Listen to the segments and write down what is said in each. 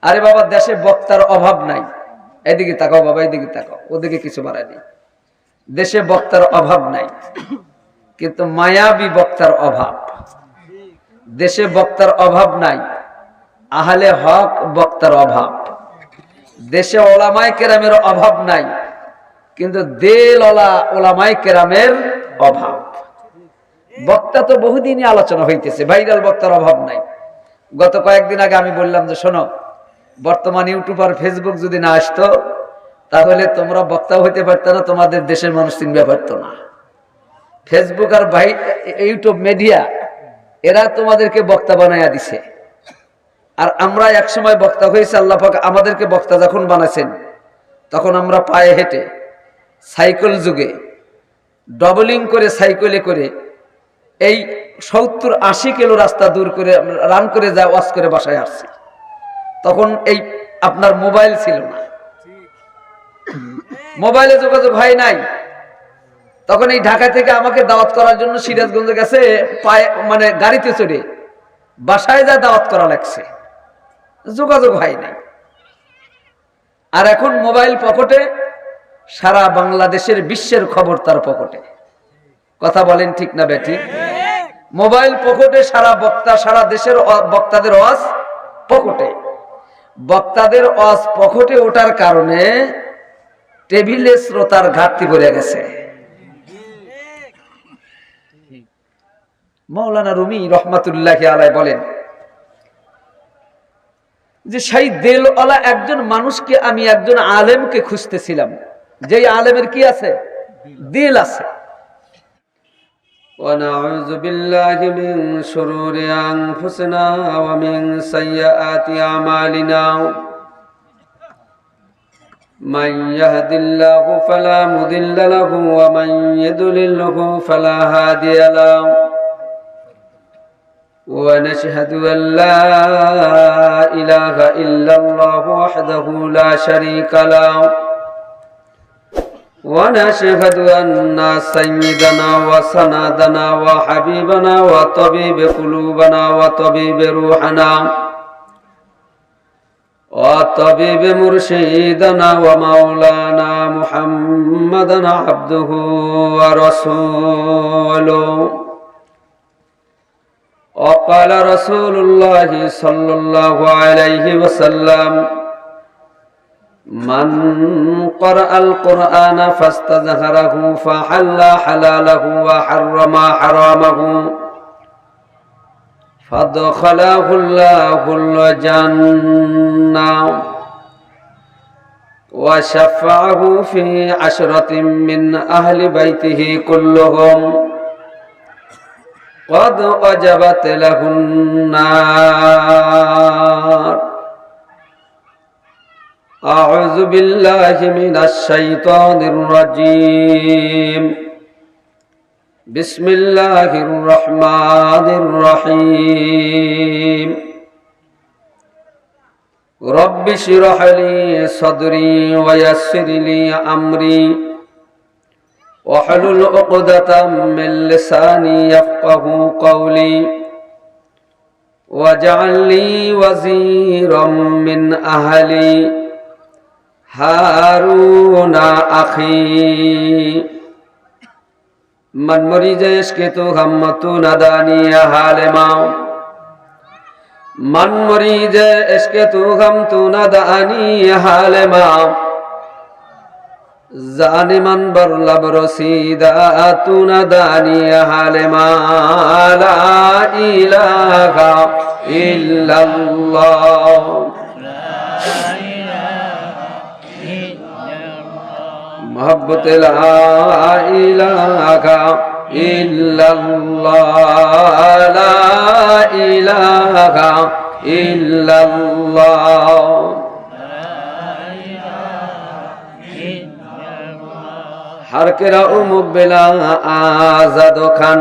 আরে বাবা, দেশে বক্তার অভাব নাই। এদিকে তাকাও বাবা, এদিকে তাকাও, ওদিকে কিছু বাড়ায়নি। দেশে বক্তার অভাব নাই, কিন্তু মায়াবী বক্তার অভাব। দেশে বক্তার অভাব নাই, আহলে হক বক্তার অভাব। দেশে ওলামায়ে কেরামের অভাব নাই, কিন্তু দেলওয়ালা ওলামায়ে কেরামের অভাব। বক্তা তো বহুদিনই আলোচনা হইতেছে, ভাইরাল বক্তার অভাব নাই। গত কয়েকদিন আগে আমি বললাম যে শোনো, বর্তমান ইউটিউব আর ফেসবুক যদি না আসতো তাহলে তোমরা বক্তা হইতে পারতো না, তোমাদের দেশের মানুষ চিনতে পারতো না। ফেসবুক আর ইউটিউব মিডিয়া এরা তোমাদেরকে বক্তা বানাইয়া দিছে। আর আমরা একসময় বক্তা হয়েছে, আল্লাহ পাক আমাদেরকে বক্তা যখন বানাইছেন তখন আমরা পায়ে হেঁটে, সাইকেল যুগে ডবলিং করে, সাইকেলে করে এই 70-80 কিলো রাস্তা দূর করে রান করে যা ওয়াজ করে বাসায় আসছি। তখন এই আপনার মোবাইল ছিল না, মোবাইলে যোগাযোগ হয় নাই। তখন এই ঢাকা থেকে আমাকে দাওয়াত করার জন্য সিরাজগঞ্জে গেছে পায়ে, মানে গাড়িতে চড়ে বাসায় যা দাওয়াত করা লাগছে, যোগাযোগ হয় নাই। আর এখন মোবাইল পকেটে, সারা বাংলাদেশের বিশ্বের খবর তার পকেটে। কথা বলেন ঠিক না বেঠিক? মোবাইল পকেটে, সারা বক্তা, সারা দেশের বক্তাদের ওয়াজ পকেটে। বক্তাদের ওয়াজ পকেটে ওঠার কারণে টেবিলে শ্রোতার ঘাটতি পড়ে গেছে। মাওলানা রুমি রহমাতুল্লাহি আলাইহি বলেন যে সেই দেলওয়ালা একজন মানুষকে, আমি একজন আলেমকে খুঁজতেছিলাম, যেই আলেমের কি আছে? দিল আছে। ونعوذ بالله من شرور أنفسنا ومن سيئات أعمالنا من يهد الله فلا مضل له ومن يضلل فلا هادي له ونشهد أن لا إله إلا الله وحده لا شريك له ونشهد أن سيدنا وسندنا وحبيبنا وطبيب قلوبنا وطبيب روحنا وطبيب مرشدنا ومولانا محمدا عبده ورسوله. وقال رسول الله صلى الله عليه وسلم من قرأ القرآن فاستظهره فحل حلاله وحرم حرامه فادخله الله الجنة وشفعه في 10 من أهل بيته كلهم قد وجبت له النار. أعوذ بالله من الشيطان الرجيم. بسم الله الرحمن الرحيم. رب اشرح لي صدري ويسر لي أمري واحلل عقدة من لساني يفقه قولي واجعل لي وزيرا من أهلي हारून आखी मन मरीज इसके तो हम तू नदानी हाले माओ मन मरीज इसके तू हम तू नदानी हाले माओ जाने मन बरला बरसीदा तू नदानी हाले मा ला इलाहा इल्लल्लाह मोहब्बत ला इलाहा इल्लल्लाह ला इलाहा इल्लल्लाह. हर किरा मुकबिला आजाद खान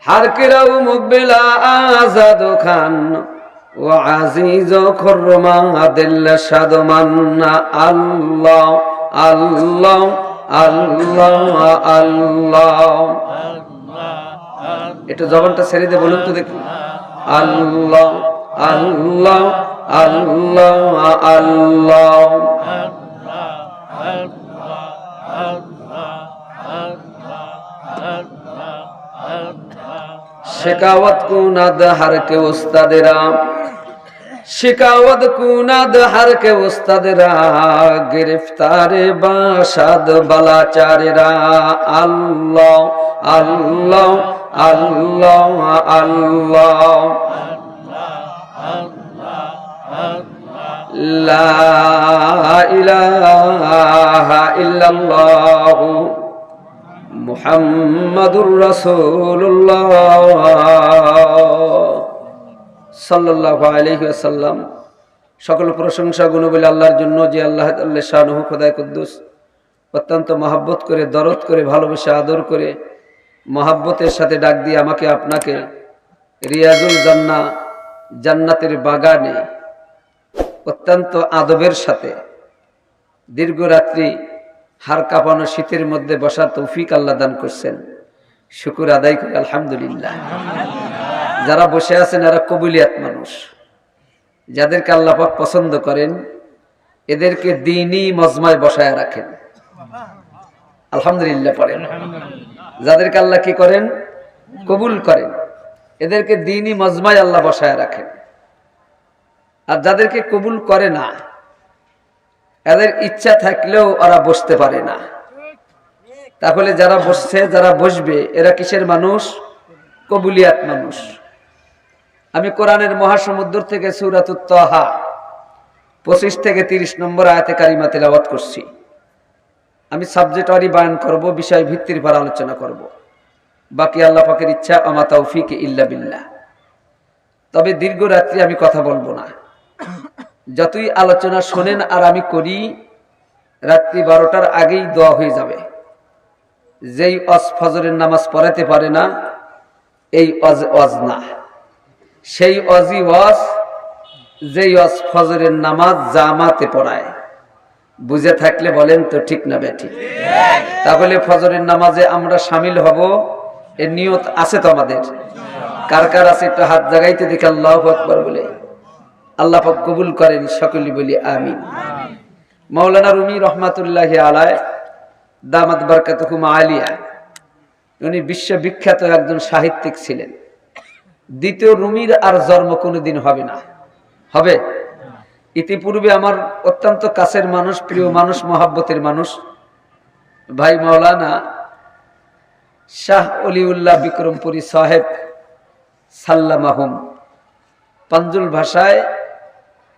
हर किरा मुकबिला आजाद खान व अजीज खुर्रमा दिल शादमन्ना अल्लाह अल्लाह अल्लाह अल्लाह. একটু জবানটা ছেড়ে দিয়ে বলুন তো দেখি, আল্লাহ আল্লাহ আল্লাহ আল্লাহ শেখাওয়াত কুনাদ হার কে উস্তাদেরা শিকাওয়াত কুনাদ হার কে উস্তাদেরা গ্রেফতারে বাসাদ বালাচারেরা আল্লাহ আল্লাহ আল্লাহ আল্লাহ লা ইলাহা ইল্লাল্লাহু মুহাম্মাদুর রাসূলুল্লাহ সাল্লাল্লাহু আলাইহি ওয়াসাল্লাম। সকল প্রশংসা গুণবলী আল্লাহর জন্য, যে আল্লাহ শানুহু খোদায়ে কুদ্দুস অত্যন্ত মহব্বত করে, দরদ করে, ভালোবেসে, আদর করে, মহব্বতের সাথে ডাক দিয়ে আমাকে আপনাকে রিয়াজুল জান্নাহ জান্নাতের বাগানে অত্যন্ত আদবের সাথে দীর্ঘ রাত্রি হাড় কাঁপানো শীতের মধ্যে বসার তৌফিক আল্লাহ দান করছেন। শুকর আদায় করি আলহামদুলিল্লাহ। যারা বসে আছেন এরা কবুলিয়াত মানুষ, যাদেরকে আল্লাহ পাক পছন্দ করেন, এদেরকে দ্বীনি মজমায় বসায় রাখেন। আলহামদুলিল্লাহ পড়েন। যাদেরকে আল্লাহ কি করেন? কবুল করেন, এদেরকে দ্বীনি মজমায় আল্লাহ বসায় রাখেন। আর যাদেরকে কবুল করে না, এদের ইচ্ছা থাকলেও ওরা বসতে পারে না। তাহলে যারা বসছে, যারা বসবে, এরা কিসের মানুষ? কবুলিয়াত মানুষ। আমি কোরআনের মহাসমুদ্র থেকে সূরাতুত তাহা 25 থেকে 30 নম্বর আয়াতে কারিমা তেলাওয়াত করছি। আমি সাবজেক্ট ওয়ারি বয়ান করব, বিষয় ভিত্তির উপর আলোচনা করব। বাকি আল্লাহ পাকের ইচ্ছা, আমা তাওফিক ইল্লা বিল্লাহ। তবে দীর্ঘ রাত্রি আমি কথা বলবো না। যতই আলোচনা শোনেন আর আমি করি, রাত্রি 12টার আগেই দোয়া হয়ে যাবে। যেই ফজরের নামাজ পড়াতে পারে না, এই ওয়াজ না। সেই ওয়াজই ওয়াজ, যেই ওয়াজ ফজরের নামাজ জামাতে পড়ায়। বুঝে থাকলে বলেন তো ঠিক না বেঠিক? তাহলে ফজরের নামাজে আমরা শামিল হব, এর নিয়ত আছে তো আমাদের? কার কার আছে একটু হাত জাগাইতে দেখে আল্লাহু আকবার বলে। আল্লাহ পাক কবুল করেন, সকলে বলি আমিন। মাওলানা রুমি রহমাতুল্লাহি আলাইহি দামাত বারকাতুহুম আলিয়া, উনি বিশ্ববিখ্যাত একজন সাহিত্যিক ছিলেন। দ্বিতীয় রুমির আর জন্ম কোনোদিন হবে না। হবে? ইতিপূর্বে আমার অত্যন্ত কাছের মানুষ, প্রিয় মানুষ, মহাব্বতের মানুষ ভাই মাওলানা শাহ অলিউল্লাহ বিক্রমপুরী সাহেব সাল্লামাহুম পাঞ্জুল ভাষায়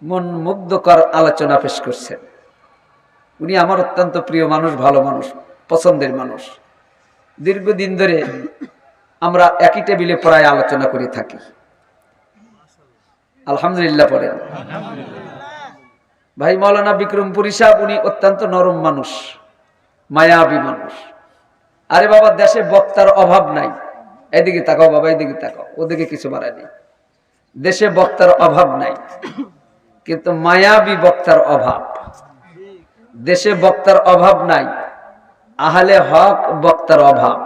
মন মুগ্ধকর আলোচনা পেশ করছেন। উনি আমার অত্যন্ত প্রিয় মানুষ, ভালো মানুষ, পছন্দের মানুষ। দীর্ঘদিন ধরে আমরা একই টেবিলে প্রায় আলোচনা করে থাকি। আলহামদুলিল্লাহ পড়েন। ভাই মাওলানা বিক্রমপুরী সাহেব, উনি অত্যন্ত নরম মানুষ, মায়াবী মানুষ। আরে বাবা, দেশে বক্তার অভাব নাই। এদিকে তাকাও বাবা, এদিকে তাকাও, ওদিকে কিছু বাড়ায়নি। দেশে বক্তার অভাব নাই, কিন্তু মায়াবী বক্তার অভাব। দেশে বক্তার অভাব নাই, আহলে হক বক্তার অভাব।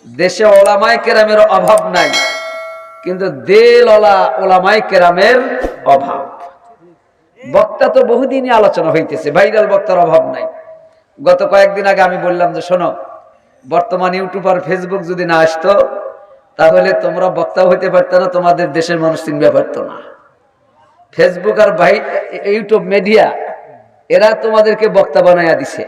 দেশে ওলামায়ে কেরামের অভাব নাই, কিন্তু দেলওয়ালা ওলামায়ে কেরামের অভাব। বক্তা তো বহুদিনই আলোচনা হইতেছে, ভাইরাল বক্তার অভাব নাই। গত কয়েকদিন আগে আমি বললাম যে শোনো, বর্তমান ইউটিউব আর ফেসবুক যদি না আসতো, তাহলে তোমরা বক্তাও হইতে পারতো না, তোমাদের দেশের মানুষ চিনতে পারতো না। ফেসবুক আর ইউটিউব মিডিয়া, এরা তোমাদেরকে বক্তা বানাইয়া দিছে।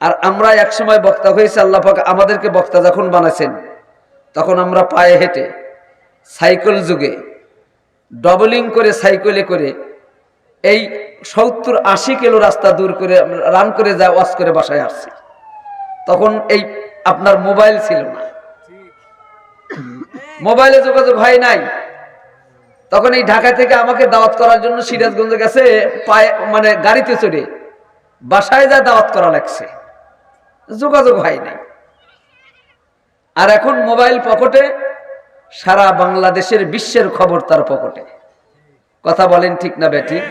আর আমরা একসময় বক্তা হয়েছে, আল্লাহ পাক আমাদেরকে বক্তা যখন বানাইছেন, তখন আমরা পায়ে হেঁটে, সাইকেল যুগে ডবলিং করে, সাইকেলে করে এই 70-80 কিলো রাস্তা দূর করে রান করে যায়, ওয়াজ করে বাসায় আসছি। তখন এই আপনার মোবাইল ছিল না, মোবাইলে যোগাযোগ হয় নাই। তখন এই ঢাকা থেকে আমাকে দাওয়াত করার জন্য সিরাজগঞ্জ গেছে, পায়ে মানে গাড়িতে চড়ে বাসায় যা দাওয়াত করা লাগছে, যোগাযোগ হয় নাই। আর এখন মোবাইল পকেটে, সারা বাংলাদেশের বিশ্বের খবর তার পকেটে। কথা বলেন ঠিক না বেঠিক?